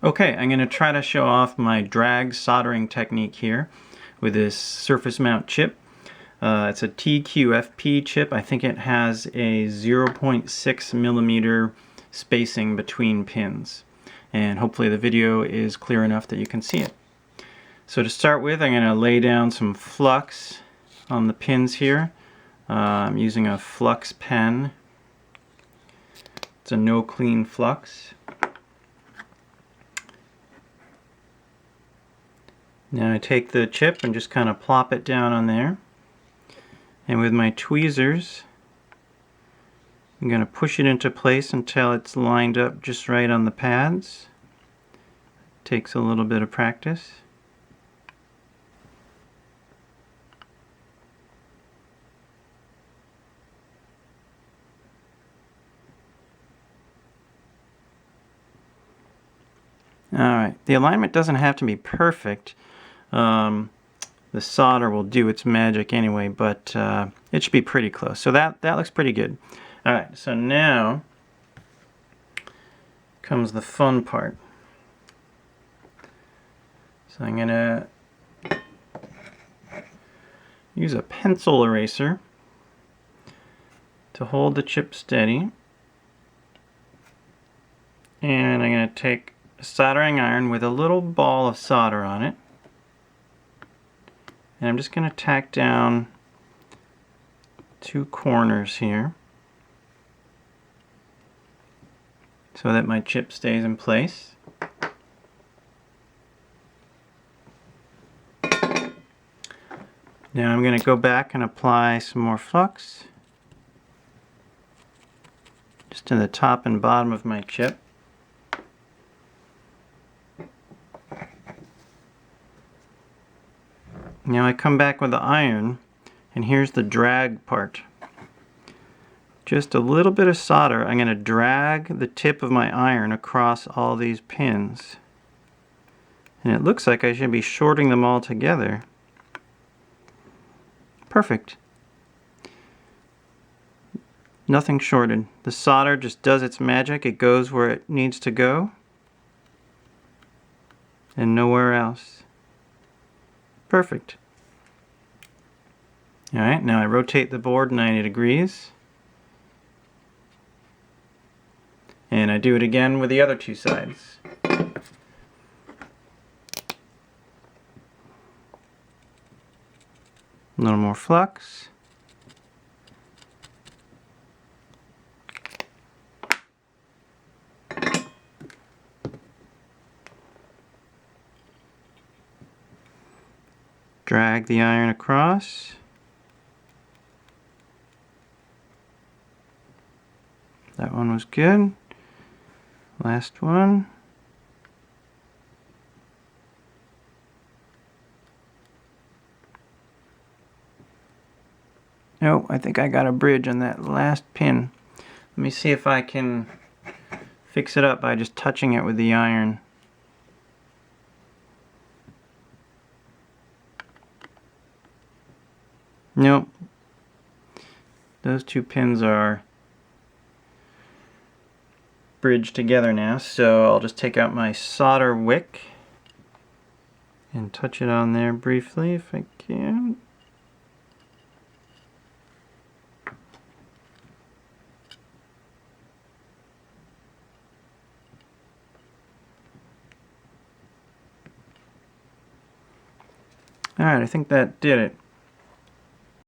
Okay, I'm going to try to show off my drag soldering technique here with this surface mount chip. It's a TQFP chip. I think it has a 0.6 millimeter spacing between pins. And hopefully the video is clear enough that you can see it. So to start with, I'm going to lay down some flux on the pins here. I'm using a flux pen. It's a no clean flux. Now I take the chip and just kind of plop it down on there. And with my tweezers, I'm going to push it into place until it's lined up just right on the pads. Takes a little bit of practice. Alright, the alignment doesn't have to be perfect. The solder will do its magic anyway, but it should be pretty close. So that looks pretty good. Alright, so now comes the fun part. So I'm going to use a pencil eraser to hold the chip steady. And I'm going to take a soldering iron with a little ball of solder on it. And I'm just going to tack down two corners here so that my chip stays in place. Now I'm going to go back and apply some more flux just to the top and bottom of my chip. Now I come back with the iron, and here's the drag part. Just a little bit of solder. I'm going to drag the tip of my iron across all these pins. And it looks like I should be shorting them all together. Perfect. Nothing shorted. The solder just does its magic. It goes where it needs to go and nowhere else. Perfect. Alright, now I rotate the board 90 degrees. And I do it again with the other two sides. A little more flux. Drag the iron across. That one was good. Last one. Oh, I think I got a bridge on that last pin. Let me see if I can fix it up by just touching it with the iron. Nope. Those two pins are bridged together now, so I'll just take out my solder wick and touch it on there briefly if I can. Alright, I think that did it.